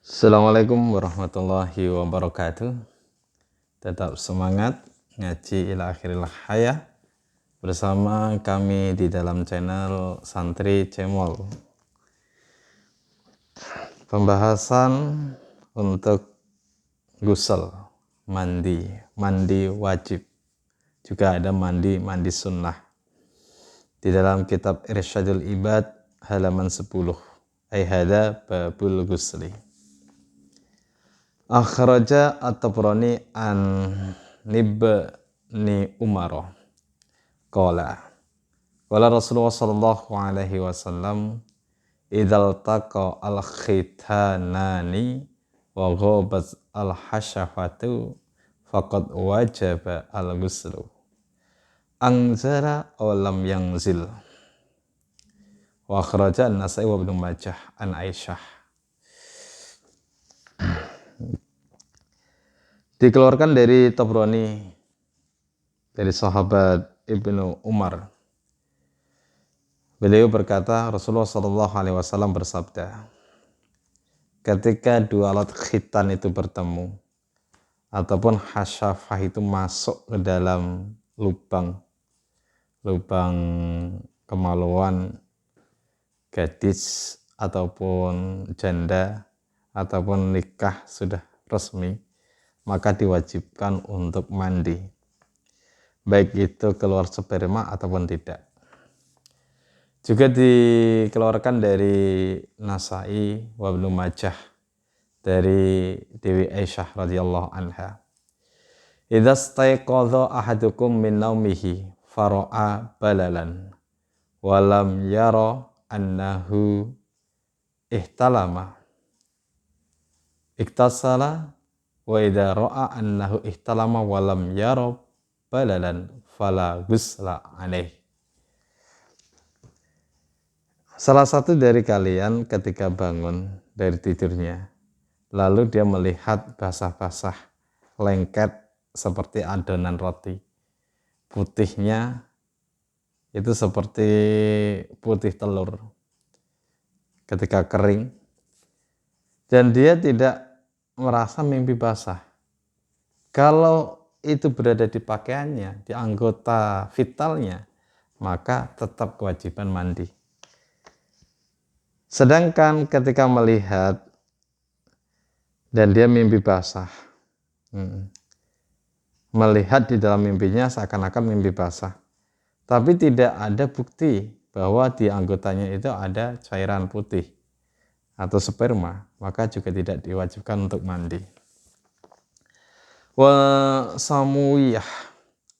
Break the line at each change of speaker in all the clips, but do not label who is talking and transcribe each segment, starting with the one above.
Assalamualaikum warahmatullahi wabarakatuh. Tetap semangat ngaji ila akhiril hayah bersama kami di dalam channel Santri Cemol. Pembahasan untuk gusel, mandi wajib. Juga ada mandi sunnah. Di dalam kitab Irsyadul Ibad halaman 10. Hada babul gusli. Akhraja at-Tabrani an Ibni Umar qala Rasulullah sallallahu alaihi wasallam idzal taqa al-khitanani wa ghabat al-hashafatu faqad wajaba al-ghuslu anzara aw lam yanzil. Wa akhraja an-Nasa'i wa Ibnu Majah an Aisyah. Dikeluarkan dari Tabrani dari sahabat Ibnu Umar. Beliau berkata, Rasulullah SAW bersabda, ketika dua alat khitan itu bertemu ataupun hasyafah itu masuk ke dalam lubang kemaluan gadis ataupun janda ataupun nikah sudah resmi, maka diwajibkan untuk mandi, baik itu keluar sperma ataupun tidak. Juga dikeluarkan dari Nasa'i wa Ibnu Majah dari Dewi Aisyah radhiyallahu anha. Idza staiqadha ahadukum min naumihi fara'a balalan wa lam yara annahu ihtalama iktasala wa idza ra'a annahu ihtalama wa lam yara balalan fala ghusla alaih. Salah satu dari kalian ketika bangun dari tidurnya lalu dia melihat basah-basah lengket seperti adonan roti, putihnya itu seperti putih telur ketika kering, dan dia tidak merasa mimpi basah. Kalau itu berada di pakaiannya, di anggota vitalnya, maka tetap kewajiban mandi. Sedangkan ketika melihat dan dia mimpi basah, melihat di dalam mimpinya seakan-akan mimpi basah, tapi tidak ada bukti bahwa di anggotanya itu ada cairan putih atau sperma, maka juga tidak diwajibkan untuk mandi. Wa Samuyah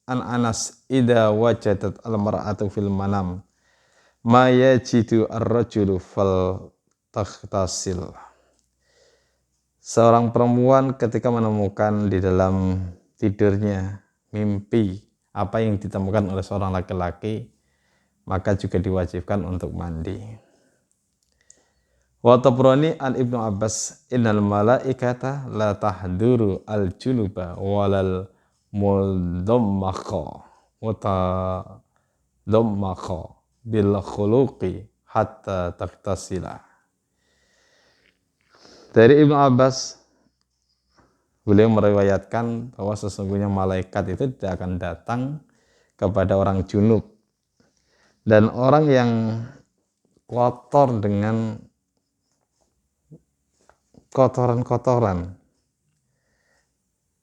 an Anas idza wajadat al-mar'atu fil manam ma yajidu ar-rajulu fal taghtasil. Seorang perempuan ketika menemukan di dalam tidurnya mimpi apa yang ditemukan oleh seorang laki-laki, maka juga diwajibkan untuk mandi. Wa Tabrani an Ibnu Abbas innal malaikata la tahduru al junuba walal mudammaqa wa tadammaqa bil khuluqi hatta taktasila. Dari Ibnu Abbas, beliau meriwayatkan bahwa sesungguhnya malaikat itu tidak akan datang kepada orang junub dan orang yang kotor dengan kotoran-kotoran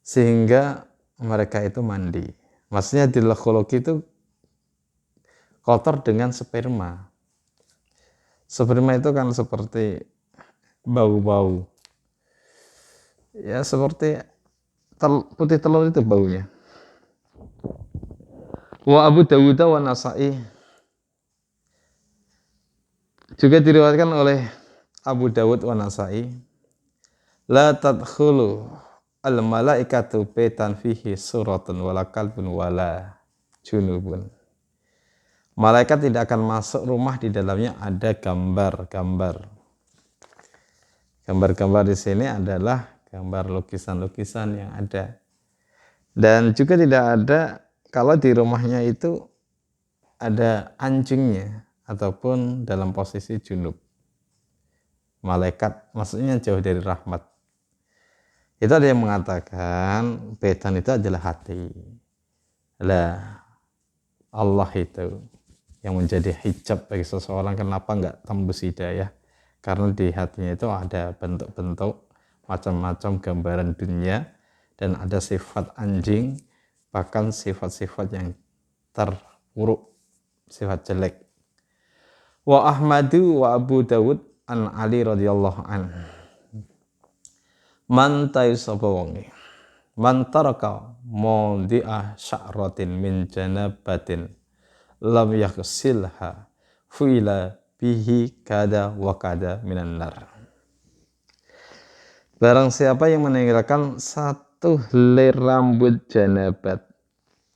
sehingga mereka itu mandi. Maksudnya di khuluq itu kotor dengan sperma. Sperma itu kan seperti bau-bau, ya seperti putih telur itu baunya. Wa Abu Dawud wa Nasa'i, juga diriwayatkan oleh Abu Dawud wa Nasa'i, la tadkhulu al malaikatu baitan fihi suratun wala kalbun wala junubun. Malaikat tidak akan masuk rumah di dalamnya ada gambar-gambar. Gambar-gambar di sini adalah gambar lukisan-lukisan yang ada. Dan juga tidak ada kalau di rumahnya itu ada anjingnya ataupun dalam posisi junub. malaikat, maksudnya jauh dari rahmat. Itu ada yang mengatakan petan itu adalah hati. Lah, Allah itu yang menjadi hijab bagi seseorang, kenapa enggak tembus hidayah? Karena di hatinya itu ada bentuk-bentuk macam-macam gambaran dunia, dan ada sifat anjing, bahkan sifat-sifat yang terburuk, sifat jelek. Wa Ahmadu wa Abu Dawud an Ali radhiyallahu an. Man taisapa wonge man taraka mawdi'a sya'ratin min janabatin lam yaghsilha fuila bihi kada wa kada minan nar. Barang siapa yang meninggalkan satu helai rambut janabat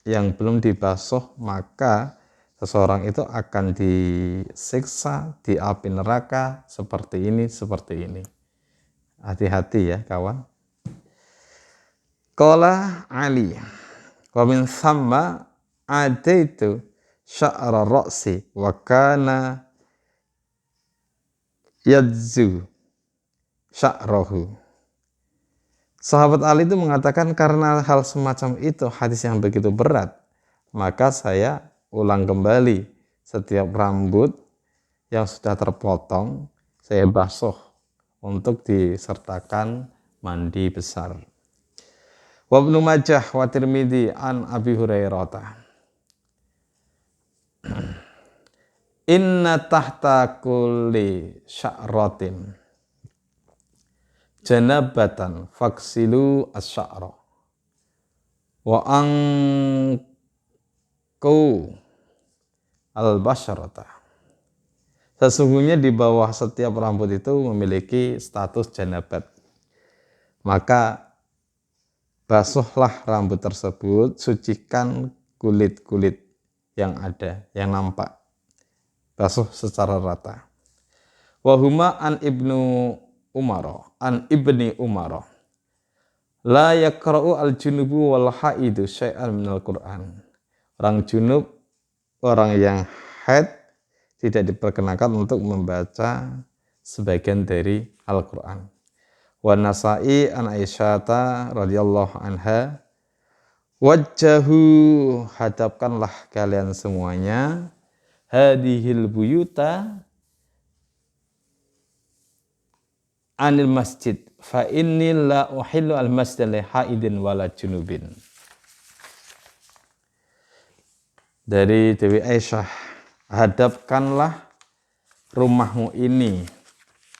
yang belum dibasuh, maka seseorang itu akan disiksa di api neraka seperti ini, seperti ini. Hati-hati ya kawan. Qala Ali wa min thamma adaitu sya'ra ra'si wa kana yadzu sya'rahu. Sahabat Ali itu mengatakan, karena hal semacam itu, hadis yang begitu berat, maka saya ulang kembali setiap rambut yang sudah terpotong, saya basuh untuk disertakan mandi besar. Wa Ibnu Majah wa Tirmidzi an Abi Hurairah. Inna tahta kulli sya'ratin janabatan faksilu as-sya'ra wa angku al-basyarata. Sesungguhnya di bawah setiap rambut itu memiliki status janabat. Maka basuhlah rambut tersebut, sucikan kulit-kulit yang ada, yang nampak. Basuh secara rata. Wa huma an ibni Umar. La yakra'u al-junubu wal haidu syai'an minal Qur'an. Orang junub, orang yang haid, tidak diperkenakan untuk membaca sebagian dari Al-Quran. Wa Nasa'i an Aisyata radhiyallahu anha, wajjahu, hadapkanlah kalian semuanya, hadihil buyuta anil masjid fa inni la uhillu al masjid li haidin wala junubin. Dari Dewi Aisyah, hadapkanlah rumahmu ini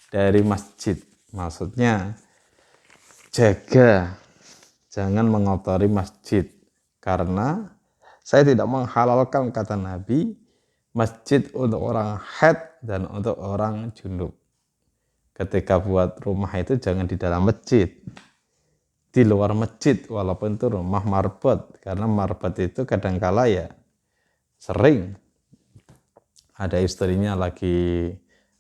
dari masjid. Maksudnya jaga, jangan mengotori masjid, karena saya tidak menghalalkan, kata Nabi, masjid untuk orang haid dan untuk orang junub. Ketika buat rumah itu jangan di dalam masjid, di luar masjid, walaupun itu rumah marbot, karena marbot itu kadangkala ya sering ada istrinya lagi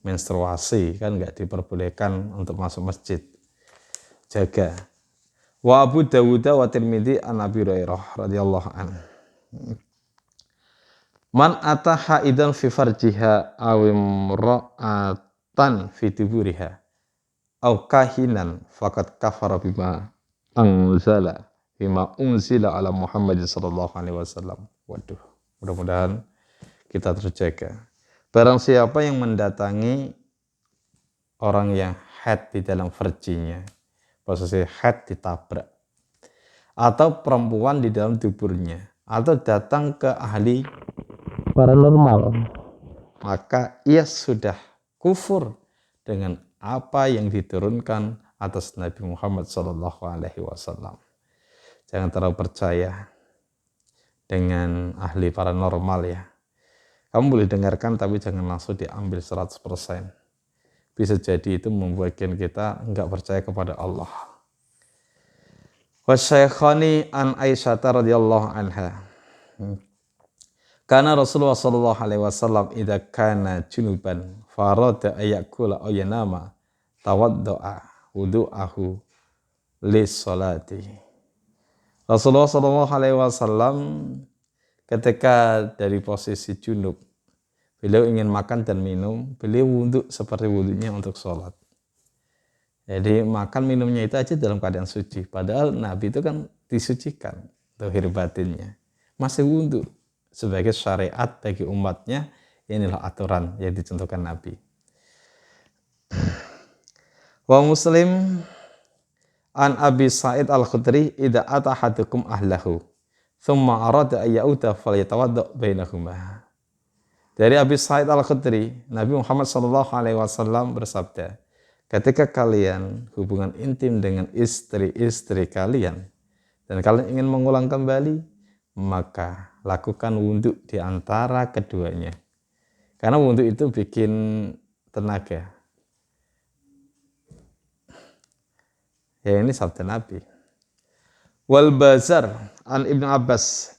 menstruasi, kan nggak diperbolehkan untuk masuk masjid. Jaga. Wa Abu Dawud wa Tirmidzi an Abi Hurairah radhiyallahu an. Man ataha idan fi farjiha aw imra'atan fi tuburiha aw kahinan faqad kafara bima unzila ala Muhammad sallallahu alaihi wasallam. Waduh, mudah-mudahan kita terjaga. Barang siapa yang mendatangi orang yang haid di dalam farjinya, posisi haid ditabrak, atau perempuan di dalam tuburnya, atau datang ke ahli paranormal, maka ia sudah kufur dengan apa yang diturunkan atas Nabi Muhammad SAW. Jangan terlalu percaya dengan ahli paranormal ya. Kamu boleh dengarkan, tapi jangan langsung diambil 100%. Bisa jadi itu membuat kita enggak percaya kepada Allah. Wasyaikhani an Aisyah radhiyallahu anha. Karena Rasulullah sallallahu alaihi wasallam idza kana junuban farada ayakula aw yanama tawaddaa wudu'ahu lis salati. Rasulullah sallallahu alaihi wasallam ketika dari posisi junub, beliau ingin makan dan minum, beliau wudhu seperti wudhunya untuk sholat. Jadi makan minumnya itu aja dalam keadaan suci. Padahal Nabi itu kan disucikan zahir batinnya. Masih wudhu sebagai syariat bagi umatnya. Inilah aturan yang ditentukan Nabi. Wa Muslim an Abi Sa'id Al-Khudri idza ata ahadukum ahlahu thumma arada ay ya'uda falyatawadda bainahuma. Dari Abi Sa'id Al-Khudri, Nabi Muhammad SAW bersabda, ketika kalian hubungan intim dengan istri-istri kalian dan kalian ingin mengulang kembali, maka lakukan wudhu di antara keduanya. Karena wudhu itu bikin tenaga. Ya, ini sabda Nabi. Wal Bazar an Ibnu Abbas.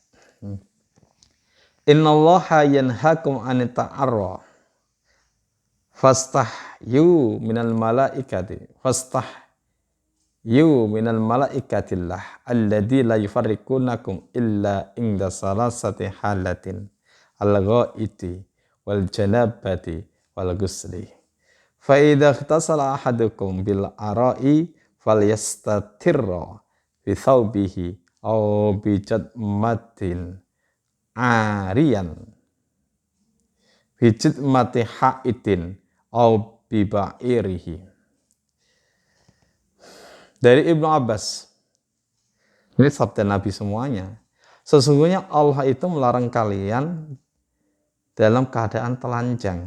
Innallaha yanhakum an ta'arra fastahyu minal malaikatillah alladzi la yufarriqunakum illa inda salasati halatin al-ghaiti wal janabati wal ghusli fa idza ightasala ahadukum bil ara'i falyastatirra bi thawbihi aw bi jadmatin arian bijit mati haidin au bibairihi. Dari Ibnu Abbas, ini sabda Nabi semuanya. Sesungguhnya Allah itu melarang kalian dalam keadaan telanjang.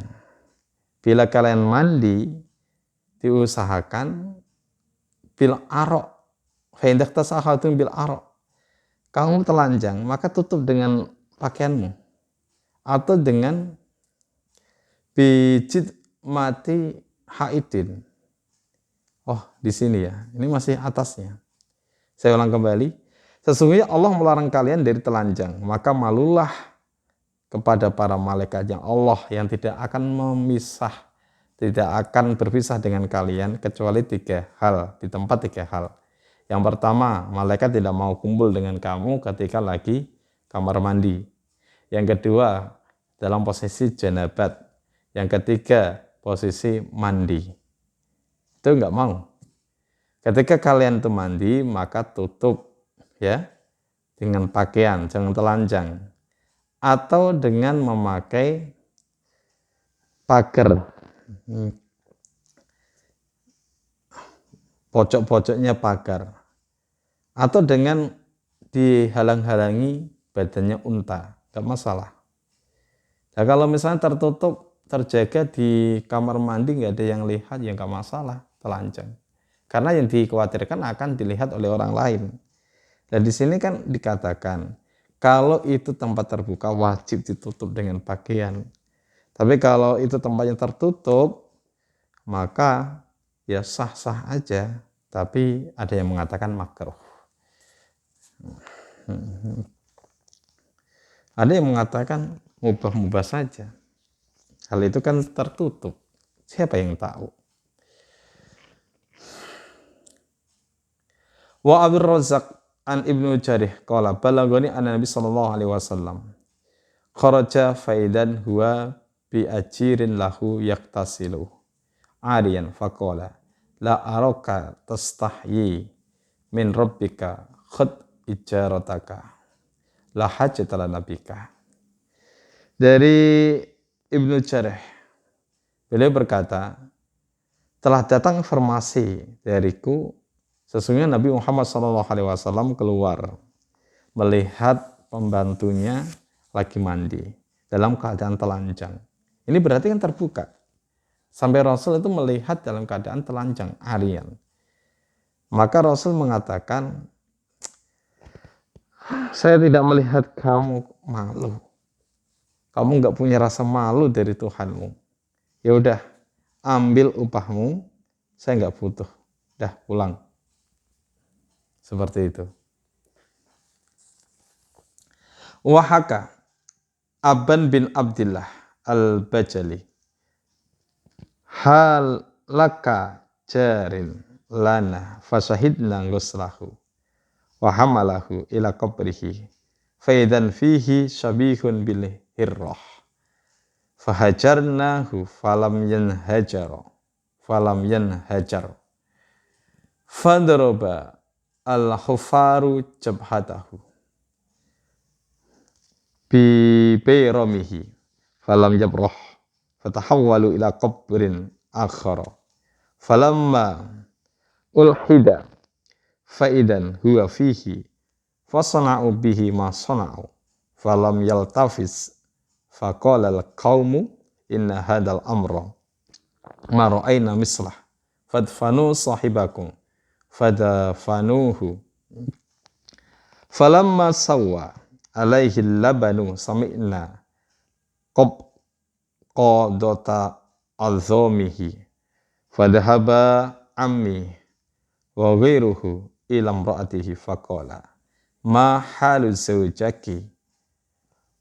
Bila kalian mandi, diusahakan bil arok, fa'indak tasahadun bil arok. Kamu telanjang, maka tutup dengan pakaianmu atau dengan bijit mati haidin. Oh, di sini ya. Ini masih atasnya. Saya ulang kembali. Sesungguhnya Allah melarang kalian dari telanjang, maka malulah kepada para malaikatnya Allah yang tidak akan memisah, tidak akan berpisah dengan kalian kecuali 3 hal, di tempat 3 hal. Yang pertama, malaikat tidak mau kumpul dengan kamu ketika lagi kamar mandi. Yang kedua, dalam posisi janabat. Yang ketiga, posisi mandi. Itu enggak mau. Ketika kalian itu mandi, maka tutup ya dengan pakaian, jangan telanjang. Atau dengan memakai pagar. Pojok-pojoknya pagar. Atau dengan dihalang-halangi badannya unta, enggak masalah. Nah, kalau misalnya tertutup, terjaga di kamar mandi, nggak ada yang lihat, ya nggak masalah, telanjang. Karena yang dikhawatirkan akan dilihat oleh orang lain. Dan di sini kan dikatakan, kalau itu tempat terbuka wajib ditutup dengan pakaian. Tapi kalau itu tempatnya tertutup, maka ya sah-sah aja. Tapi ada yang mengatakan makruh. Ada yang mengatakan mubah-mubah saja. Hal itu kan tertutup. Siapa yang tahu? Wa Abdur Razzaq an Ibnu Jarih qala balagani anna Nabi sallallahu alaihi wasallam kharaja faidan huwa bi ajirin lahu yaktasilu ariyan faqala la araka tastahyi min rabbika khud ijarataka la hajata nabika. Dari Ibnu Jarih, beliau berkata, telah datang informasi dariku, sesungguhnya Nabi Muhammad SAW keluar melihat pembantunya lagi mandi dalam keadaan telanjang. Ini berarti kan terbuka. Sampai Rasul itu melihat dalam keadaan telanjang, arian. Maka Rasul mengatakan, saya tidak melihat kamu malu. Kamu nggak punya rasa malu dari Tuhanmu. Ya udah, ambil upahmu, saya nggak butuh. Dah pulang. Seperti itu. Wahaka Aban bin Abdillah al-Bajali hal laka jarin lana fasahidna nguslahu wa hamalahu ila qabrihi faidan fihi syabihun bil hirrah fahajarnahu falam yanhajar fadaraba al-hufaru jabhatahu bi bayramihi falam yabrah fatahawwalu ila qabrin akhara falamma ulhida faidan huwa fihi fasana'u bihi ma sana'u falam yaltafiz faqala al-qaumu inna hadal amra ma ra'ayna mislah fadfanu sahibakum fadafanuhu falamma sawwa alaihi labanu sami'na qadota azamihi fadhahaba ammi wa ghairuhu ila imra'atihi faqala ma halu zawjaki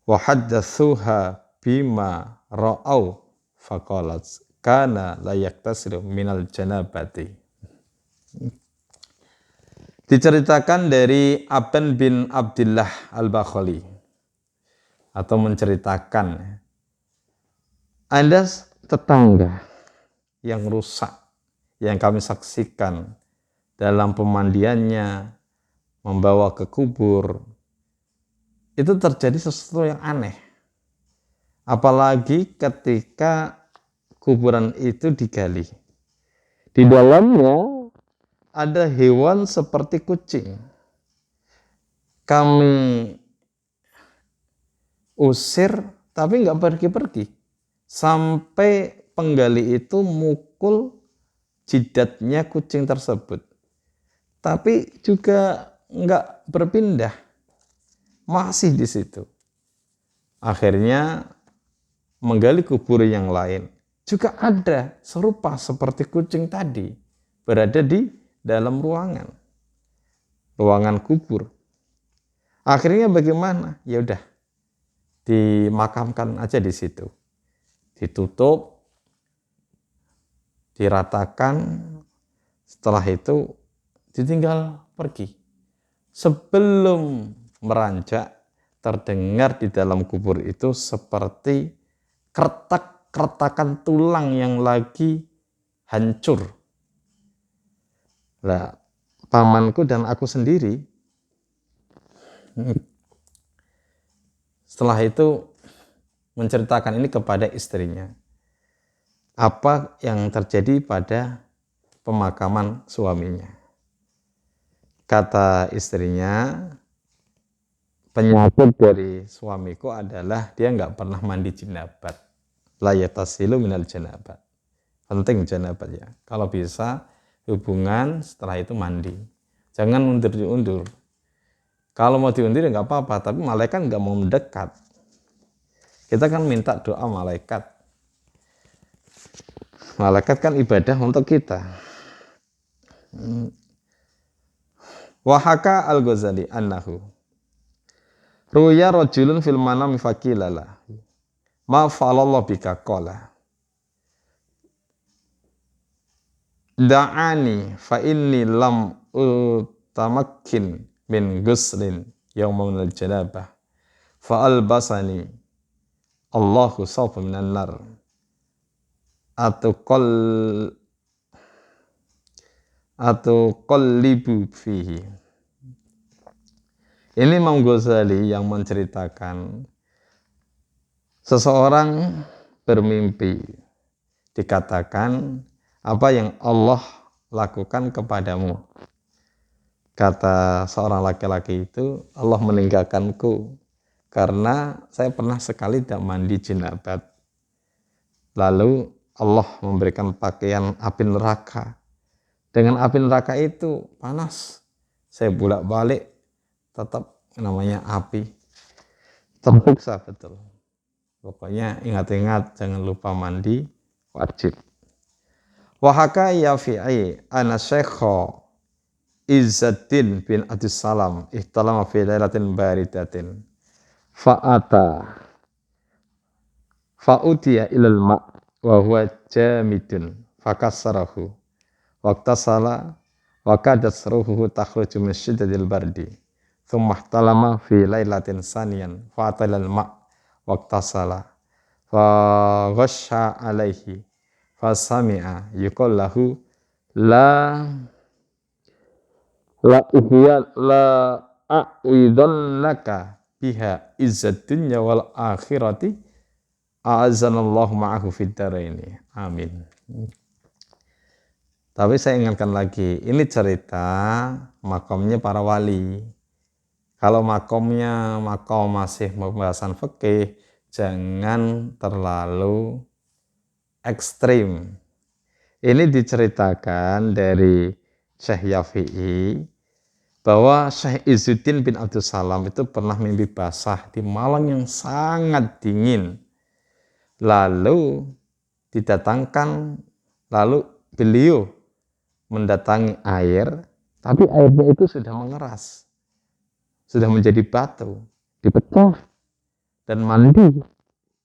wa haddatsuha bima ra'au faqalat kana la yaktasiru minal janabati. Diceritakan dari Aban bin Abdullah al-Bakhali, atau menceritakan ada tetangga yang rusak yang kami saksikan dalam pemandiannya, membawa ke kubur. Itu terjadi sesuatu yang aneh, apalagi ketika kuburan itu digali. Di dalamnya ada hewan seperti kucing. Kami usir tapi nggak pergi-pergi, sampai penggali itu mukul jidatnya kucing tersebut, tapi juga nggak berpindah, masih di situ. Akhirnya menggali kubur yang lain, juga ada serupa seperti kucing tadi, berada di dalam ruangan kubur. Akhirnya bagaimana? Ya udah, dimakamkan aja di situ, ditutup, diratakan. Setelah itu ditinggal pergi. Sebelum meranjak, terdengar di dalam kubur itu seperti keretakan tulang yang lagi hancur. Nah, pamanku dan aku sendiri setelah itu menceritakan ini kepada istrinya, apa yang terjadi pada pemakaman suaminya. Kata istrinya, penyakit dari suamiku adalah dia nggak pernah mandi janabat. La yatasilu minal janabat. Penting janabat ya. Kalau bisa hubungan, setelah itu mandi. Jangan undur-undur. Kalau mau diundur ya nggak apa-apa, tapi malaikat nggak mau mendekat. Kita kan minta doa malaikat. Malaikat kan ibadah untuk kita. Wahaka al-Ghazali annahu ruya rajulun fil manami faqilala ma fa'alallahu bika qala da'ani fa inni lam utamakkin min guslin yawma minal janabah fa albasani Allahu sawfa minan nar atau qallibu fihi. Ini Imam Ghazali yang menceritakan seseorang bermimpi, dikatakan apa yang Allah lakukan kepadamu. Kata seorang laki-laki itu, Allah meninggalkanku karena saya pernah sekali tidak mandi janabat. Lalu Allah memberikan pakaian api neraka. Dengan api neraka itu panas, saya bolak-balik tetap namanya api, tersiksa betul. Pokoknya ingat-ingat jangan lupa mandi wajib. Wahaka yafi'i ana syekha Izzuddin bin Abdus Salam ihtalama fi lailatin baridatin fa'utiya ilal ma' wa huwa jamidun fakassarahu waqtasala wa kadat ruhuhu takhruju min syiddatil bardi thumma ihtalama fi lailatin saniyan fa'atalal ma' waqtasala fa ghasha alaihi fasami'a yuqallahu la la ihya la a'widhan laka biha izzad dunya wal akhirati a'azanallahu ma'ahu fid dharaini. Amin. Tapi saya ingatkan lagi, ini cerita makomnya para wali. Kalau makomnya makom masih pembahasan fikih, jangan terlalu ekstrim. Ini diceritakan dari Syekh Yafi'i bahwa Syekh Izzuddin bin Abdul Salam itu pernah mimpi basah di malam yang sangat dingin. Lalu beliau mendatangi air, tapi airnya itu sudah mengeras, sudah menjadi batu, dipecah dan mandi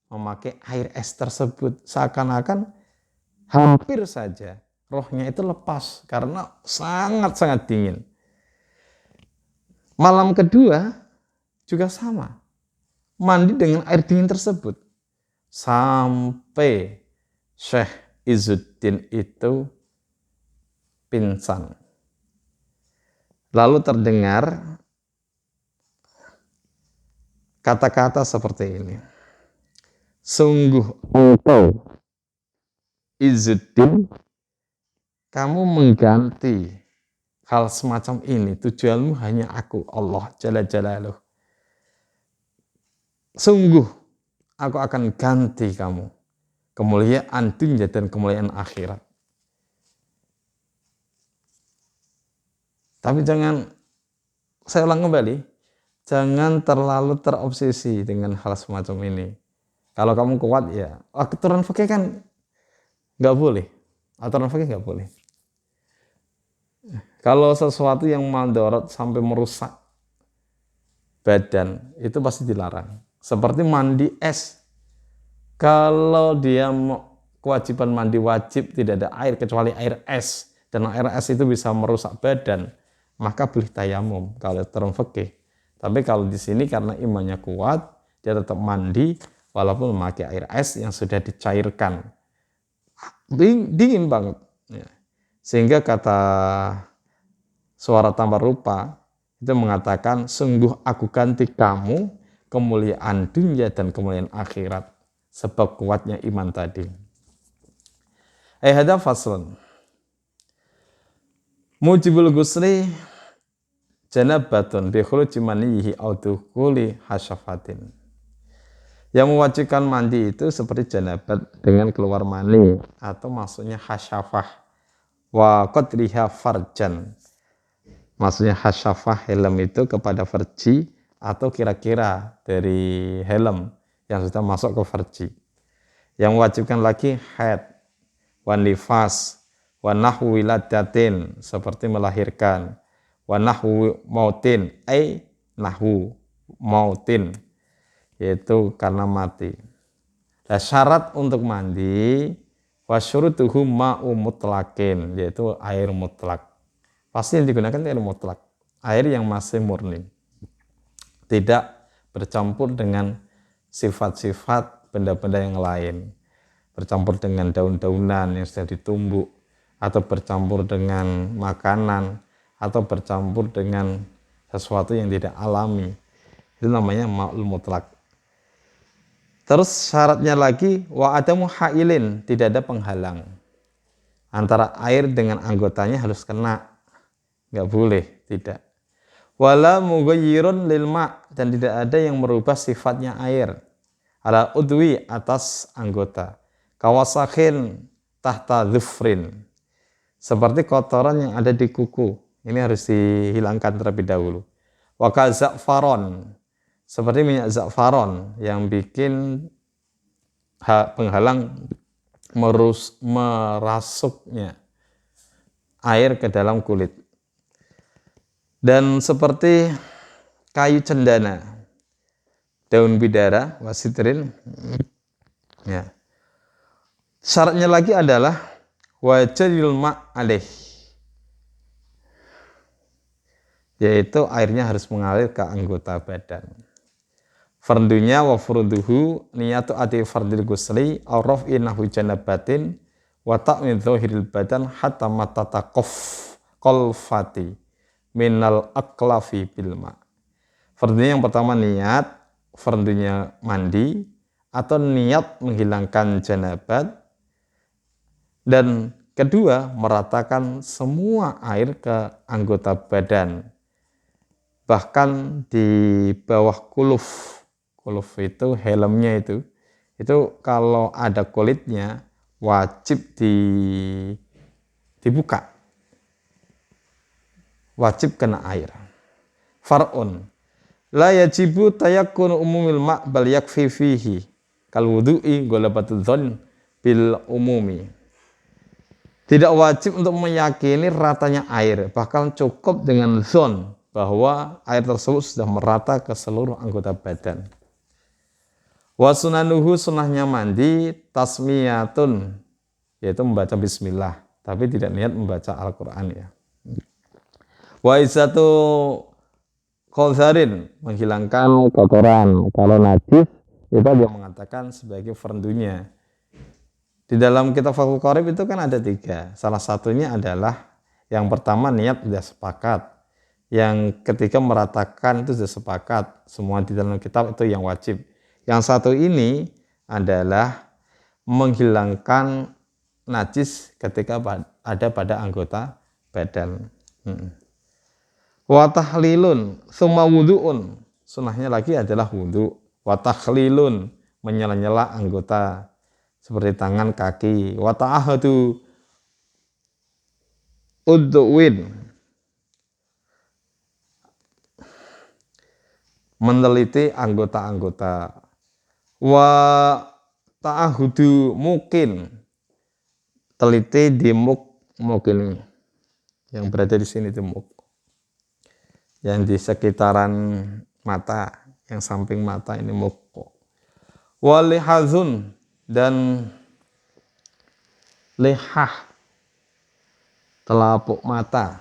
memakai air es tersebut. Seakan-akan hampir saja rohnya itu lepas karena sangat-sangat dingin. Malam kedua juga sama, mandi dengan air dingin tersebut, sampai Syekh Izzuddin itu pingsan. Lalu terdengar kata-kata seperti ini, sungguh engkau Izzuddin, kamu mengganti hal semacam ini, tujuanmu hanya aku, Allah Jalla Jalaluh. Sungguh aku akan ganti kamu kemuliaan dunia dan kemuliaan akhirat. Tapi jangan, saya ulang kembali, jangan terlalu terobsesi dengan hal semacam ini. Kalau kamu kuat ya, aturan fikih kan nggak boleh, aturan fikih nggak boleh. Kalau sesuatu yang mandorot sampai merusak badan itu pasti dilarang. Seperti mandi es, kalau dia kewajiban mandi wajib tidak ada air kecuali air es, dan air es itu bisa merusak badan, maka boleh tayamum kalau aturan fikih. Tapi kalau di sini karena imannya kuat, dia tetap mandi walaupun memakai air es yang sudah dicairkan, dingin banget. Sehingga kata Suara Tambah Rupa itu mengatakan, sungguh aku ganti kamu kemuliaan dunia dan kemuliaan akhirat, sebab kuatnya iman tadi. Hada faslun. Mujibul ghusli janabatun bi khuluji manihi au dukhuli hasyafatin. Yang mewajibkan mandi itu seperti janabat dengan keluar mani atau maksudnya hasyafah wa qadriha farjan. Maksudnya hasyafah helm itu kepada farji atau kira-kira dari helm yang sudah masuk ke farji. Yang mewajibkan lagi haid, wan nifas, wa nahwu wiladatin seperti melahirkan, wa nahwu mautin nahwu mautin yaitu karena mati. Nah, syarat untuk mandi wasyurutuhu ma'u mutlaqin yaitu air mutlak. Pasti yang digunakan air mutlak, air yang masih murni, tidak bercampur dengan sifat-sifat benda-benda yang lain, bercampur dengan daun-daunan yang sudah ditumbuk, atau bercampur dengan makanan, atau bercampur dengan sesuatu yang tidak alami. Itu namanya ma'ul mutlak. Terus syaratnya lagi wa adamu hailin, tidak ada penghalang. Antara air dengan anggotanya harus kena, nggak boleh, tidak. Wala mughayyirun lil ma', dan tidak ada yang merubah sifatnya air ala udwi atas anggota. Kawasakhin tahta dhufrin, seperti kotoran yang ada di kuku, ini harus dihilangkan terlebih dahulu. Wa kaza'faron, seperti minyak za'faron yang bikin penghalang merasuknya air ke dalam kulit. Dan seperti kayu cendana, daun bidara, wasitrin. Ya. Syaratnya lagi adalah wajaril ma'alih, yaitu airnya harus mengalir ke anggota badan. Fardunya wa furduhu niyatu ati fardil ghusli aw raf'i nahwi janabatin wa ta'min dhahiril badan hatta matataqaf qalfati minal aklafi bilma. Fardunya yang pertama niat, fardunya mandi, atau niat menghilangkan janabat, dan kedua meratakan semua air ke anggota badan, bahkan di bawah kuluf. Kuluf itu helmnya itu kalau ada kulitnya wajib dibuka, wajib kena air. Far'un la yajibu tayakkunu umumil ma' bal yakfi fihi kal wudu'i ghalabatul dzon bil umumi. Tidak wajib untuk meyakini ratanya air, bahkan cukup dengan zon bahwa air tersebut sudah merata ke seluruh anggota badan. Wa sunanuhu, sunahnya mandi tasmiyatun, yaitu membaca bismillah, tapi tidak niat membaca Al-Qur'an ya. Wa izatu qadharin, menghilangkan kotoran. Kalau najis itu dia mengatakan sebagai fardunya. Di dalam kitab Fathul Qorib itu kan ada 3. Salah satunya adalah yang pertama niat sudah sepakat. Yang ketiga meratakan itu sudah sepakat. Semua di dalam kitab itu yang wajib. Yang satu ini adalah menghilangkan najis ketika ada pada anggota badan. Wa tahlilun tsumma wudu'un. Sunahnya lagi adalah wudu. Wa takhlilun, menyela-nyela anggota seperti tangan, kaki. Wa ta'ahadu udwin, meneliti anggota-anggota. Wa ta'ahudu mukin, teliti di muk ini yang berada di sini, di muk yang di sekitaran mata, yang samping mata ini muk. Wa lihazun, dan lihah, telapuk mata.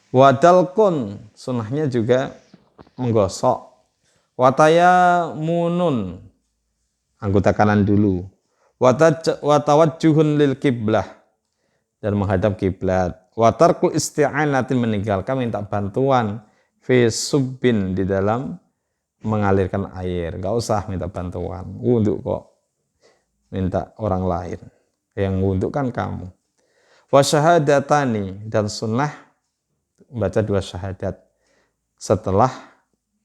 Wadalkun, sunahnya juga menggosok. Wataya munun, anggota kanan dulu. Watawajjuhun lil kiblah, dan menghadap kiblat. Watarkul isti'anatin, meninggalkan minta bantuan. Fi subbin, di dalam mengalirkan air, gak usah minta bantuan. Wudhu kok minta orang lain, yang wudhu kan kamu. Wa syahadatani, dan sunnah membaca 2 syahadat setelah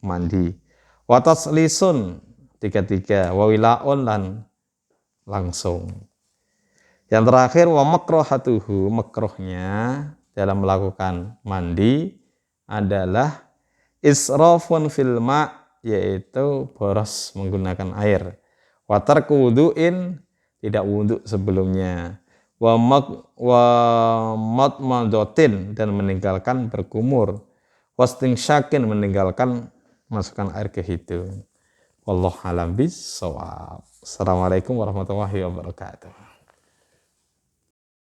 mandi. Wa taslisun, 3. Wa wilaun, dan langsung. Yang terakhir wa makrohatuhu, makrohnya dalam melakukan mandi adalah israfun fil ma', yaitu boros menggunakan air. Wa tarku wudu'in, tidak wudhu sebelumnya. Wa matmadotin, dan meninggalkan berkumur. Wastingsyakin, meninggalkan masukkan air ke hidung. Wallahu a'lam bishawab. Assalamualaikum warahmatullahi wabarakatuh.